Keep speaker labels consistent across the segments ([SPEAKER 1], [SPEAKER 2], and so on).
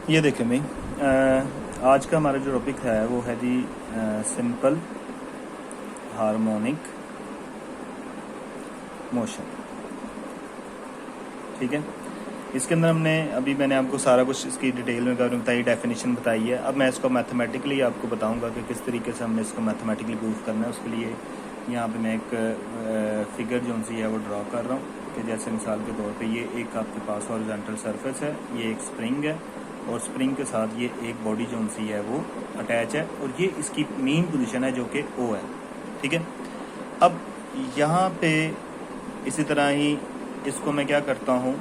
[SPEAKER 1] ये देखें भाई, आज का हमारा जो टॉपिक है वो है जी सिंपल हार्मोनिक मोशन। ठीक है, इसके अंदर मैंने आपको सारा कुछ इसकी डिटेल में बताई, डेफिनेशन बताई है। अब मैं इसको मैथमेटिकली आपको बताऊंगा कि किस तरीके से हमने इसको मैथमेटिकली प्रूव करना है। उसके लिए यहाँ पे मैं एक फिगर जो सी है वो ड्रॉ कर रहा हूँ कि जैसे मिसाल के तौर पे ये एक आपके पास हॉरिजॉन्टल सरफेस है, ये एक स्प्रिंग है और स्प्रिंग के साथ ये एक बॉडी जो सी है वो अटैच है और ये इसकी मेन पोजीशन है जो कि ओ है। ठीक है, अब यहाँ पे इसी तरह ही इसको मैं क्या करता हूँ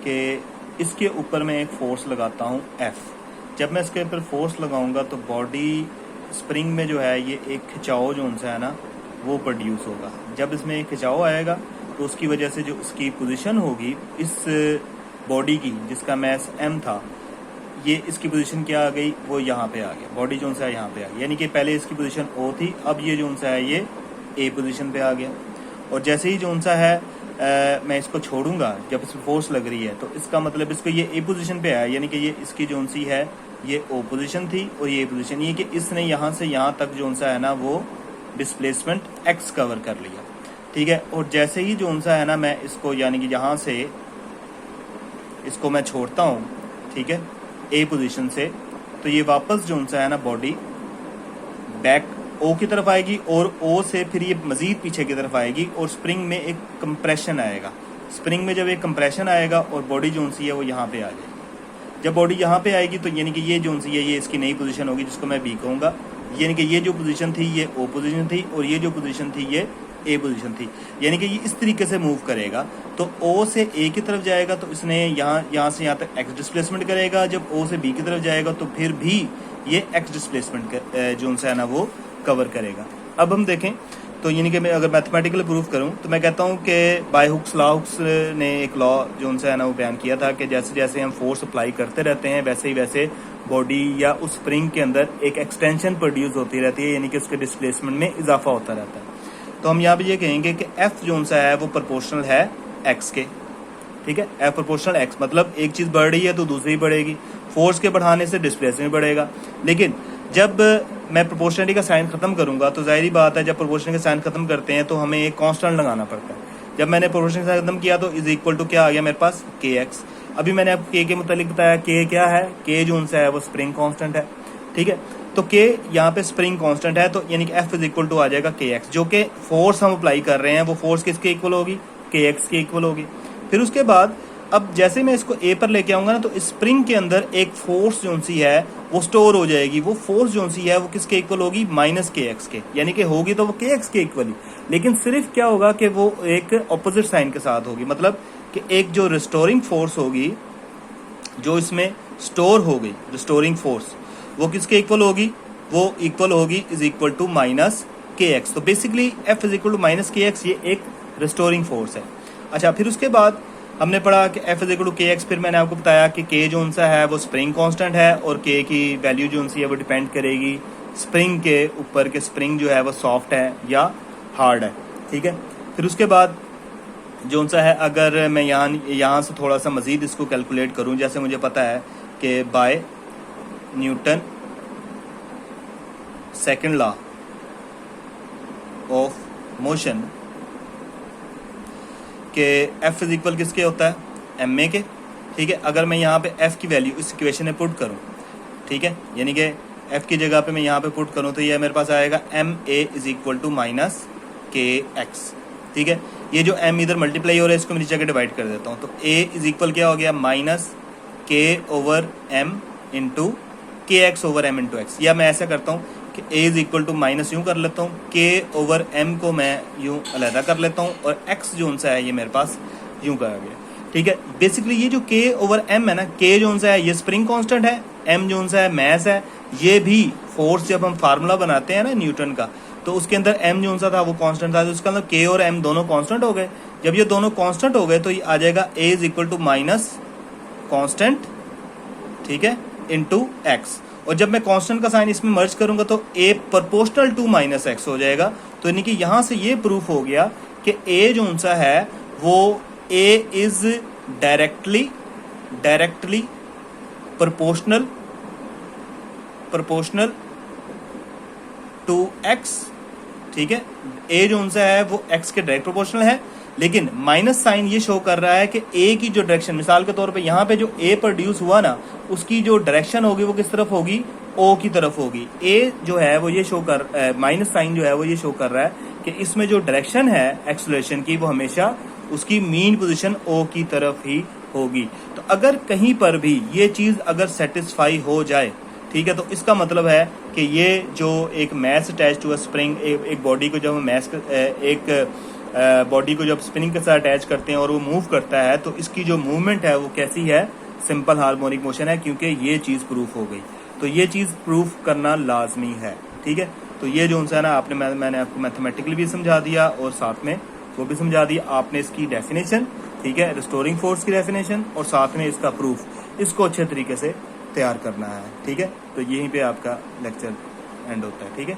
[SPEAKER 1] कि इसके ऊपर मैं एक फोर्स लगाता हूँ F। जब मैं इसके ऊपर फोर्स लगाऊंगा तो बॉडी स्प्रिंग में जो है ये एक खिंचाव जो उनसे है ना वो प्रोड्यूस होगा। जब इसमें एक खिंचाव आएगा तो उसकी वजह से जो इसकी पोजीशन होगी इस बॉडी की, जिसका मैस M था, ये इसकी पोजीशन क्या आ गई, वो यहाँ पे आ गया। बॉडी जो सा है यहाँ पे आ गया, यानी कि पहले इसकी पोजीशन O थी, अब ये जो सा है ये A पोजीशन पे आ गया। और जैसे ही जो सा है मैं इसको छोड़ूंगा, जब इसमें फोर्स लग रही है तो इसका मतलब इसको ये ए पोजीशन पे आया, यानी कि ये इसकी जो सी है ये ओ पोजीशन थी और ये पोजीशन, ये कि इसने यहाँ से यहाँ तक जो सा है ना वो डिस्प्लेसमेंट एक्स कवर कर लिया। ठीक है, और जैसे ही जो सा है ना मैं इसको यानी कि यहाँ से इसको मैं छोड़ता हूँ, ठीक है, ए पोजीशन से, तो ये वापस जो सा है ना बॉडी बैक ओ की तरफ आएगी और ओ से फिर ये मजीद पीछे की तरफ आएगी और स्प्रिंग में एक कंप्रेशन आएगा। स्प्रिंग में जब एक कंप्रेशन आएगा और बॉडी जो सी है वो यहाँ पे आ जाएगी। जब बॉडी यहाँ पे आएगी तो यानी कि ये जो सी है ये इसकी नई पोजीशन होगी जिसको मैं बी कहूँगा। यानी कि ये जो पोजीशन थी ये ओ पोजीशन थी और ये जो पोजीशन थी ये ए पोजीशन थी। यानी कि ये इस तरीके से मूव करेगा तो ओ से ए की तरफ जाएगा तो इसने यहाँ से यहाँ तक एक्स डिस्प्लेसमेंट करेगा। जब ओ से बी की तरफ जाएगा तो फिर भी ये एक्स डिस्प्लेसमेंट जो सा है ना वो कवर करेगा। अब हम देखें तो यानी कि मैं अगर मैथमेटिकली प्रूफ करूं तो मैं कहता हूं कि बाय हुक्स लॉ, हुक्स ने एक लॉ जो सा है ना वो बयान किया था कि जैसे जैसे हम फोर्स अप्लाई करते रहते हैं वैसे ही वैसे बॉडी या उस स्प्रिंग के अंदर एक एक्सटेंशन प्रोड्यूस होती रहती है, यानी कि उसके डिस्प्लेसमेंट में इजाफा होता रहता है। तो हम यहाँ पे ये कहेंगे कि एफ जो सा है वो प्रोपोर्शनल है एक्स के। ठीक है, एफ प्रोपोर्शनल एक्स मतलब एक चीज बढ़ रही है तो दूसरी बढ़ेगी। फोर्स के बढ़ाने से डिस्प्लेसमेंट बढ़ेगा। लेकिन जब मैं प्रोपोर्शनलिटी का साइन खत्म करूंगा तो जाहिर बात है जब प्रोपोर्शनल का साइन खत्म करते हैं तो हमें एक कांस्टेंट लगाना पड़ता है। जब मैंने प्रोपोर्शनल का खत्म किया तो इज इक्वल टू क्या आ गया मेरे पास के एक्स। अभी मैंने आपको के मुतालिक बताया के क्या है, के जो उनसे है वो स्प्रिंग कांस्टेंट है। ठीक है, तो के यहाँ पे स्प्रिंग कांस्टेंट है तो यानी कि एफ इज इक्वल टू आ जाएगा के एक्स, जो कि फोर्स हम अप्लाई कर रहे हैं वो फोर्स किसके इक्वल होगी, के एक्स के इक्वल होगी। फिर उसके बाद अब जैसे मैं इसको ए पर लेके आऊंगा ना तो स्प्रिंग के अंदर एक फोर्स जो सी है वो स्टोर हो जाएगी। वो फोर्स जो सी है वो किसके इक्वल होगी, माइनस के एक्स के, यानी कि होगी तो वो के एक्स के इक्वल ही। लेकिन सिर्फ क्या होगा कि वो एक ऑपोजिट साइन के साथ होगी, मतलब कि एक जो रिस्टोरिंग फोर्स होगी जो इसमें स्टोर हो गई, रिस्टोरिंग फोर्स, वो किसके इक्वल होगी, वो इक्वल होगी is equal to minus k x. तो basically F is equal to minus k x, ये एक रिस्टोरिंग फोर्स है। अच्छा, फिर उसके बाद हमने पढ़ा कि एफ इज इक्वल टू के एक्स। फिर मैंने आपको बताया कि के जो सा है वो स्प्रिंग कांस्टेंट है और के की वैल्यू जो सी है वो डिपेंड करेगी स्प्रिंग के ऊपर कि स्प्रिंग जो है वो सॉफ्ट है या हार्ड है। ठीक है, फिर उसके बाद जो सा है अगर मैं यहाँ से थोड़ा सा मजीद इसको कैलकुलेट करूँ, जैसे मुझे पता है कि by Newton second law of motion कि एफ इज इक्वल किसके होता है, एम ए के। ठीक है, अगर मैं यहाँ पे एफ की वैल्यू इस इक्वेशन में पुट करूँ, ठीक है, यानी कि एफ की जगह पे मैं यहाँ पे पुट करूँ तो ये मेरे पास आएगा M A is equal to minus k x. ठीक है, ये जो एम इधर मल्टीप्लाई हो रहा है इसको मैं नीचे के डिवाइड कर देता हूँ तो ए इज इक्वल क्या हो गया, minus k over M into k x over M into x. या मैं ऐसा करता हूँ कि a is equal to minus यूँ कर लेता हूँ, k ओवर m को मैं यूँ अलहदा कर लेता हूँ और x जो सा है ये मेरे पास यूँ कर गया। ठीक है, बेसिकली ये जो k ओवर m है ना, k जो सा है ये स्प्रिंग कांस्टेंट है, m जो सा है मैस है। ये भी फोर्स जब हम फार्मूला बनाते हैं ना न्यूटन का तो उसके अंदर m जो सा था वो कांस्टेंट था, तो उसके अंदर k और m दोनों कांस्टेंट हो गए। जब ये दोनों कांस्टेंट हो गए तो ये आ जाएगा a is equal to minus constant, ठीक है, इनटू x। और जब मैं कांस्टेंट का साइन इसमें मर्ज करूंगा तो a proportional to minus x हो जाएगा। तो यानी कि यहां से ये प्रूफ हो गया कि a जो सा है वो a is directly proportional to x, ठीक है। ए जो उनसे है वो एक्स के डायरेक्ट प्रोपोर्शनल है, लेकिन माइनस साइन ये शो कर रहा है कि ए की जो डायरेक्शन, मिसाल के तौर पे यहाँ पे जो ए प्रोड्यूस हुआ ना, उसकी जो डायरेक्शन होगी वो किस तरफ होगी, ओ की तरफ होगी। ए जो है वो ये शो कर, माइनस साइन जो है वो ये शो कर रहा है कि इसमें जो डायरेक्शन है एक्सेलरेशन की वो हमेशा उसकी मीन पोजीशन ओ की तरफ ही होगी। तो अगर कहीं पर भी ये चीज अगर सेटिस्फाई हो जाए, ठीक है, तो इसका मतलब है कि ये जो एक mass attach to a spring, एक बॉडी को जब हम एक बॉडी को जब स्पिनिंग के साथ अटैच करते हैं और वो मूव करता है, तो इसकी जो मूवमेंट है वो कैसी है, सिंपल हार्मोनिक मोशन है, क्योंकि ये चीज प्रूफ हो गई। तो ये चीज प्रूफ करना लाजमी है, ठीक है। तो ये जो है ना, आपने मैंने आपको मैथमेटिकली भी समझा दिया और साथ में वो भी समझा दिया। आपने इसकी डेफिनेशन, ठीक है, रिस्टोरिंग फोर्स की डेफिनेशन और साथ में इसका प्रूफ, इसको अच्छे तरीके से तैयार करना है, ठीक है। तो यहीं पे आपका लेक्चर एंड होता है, ठीक है।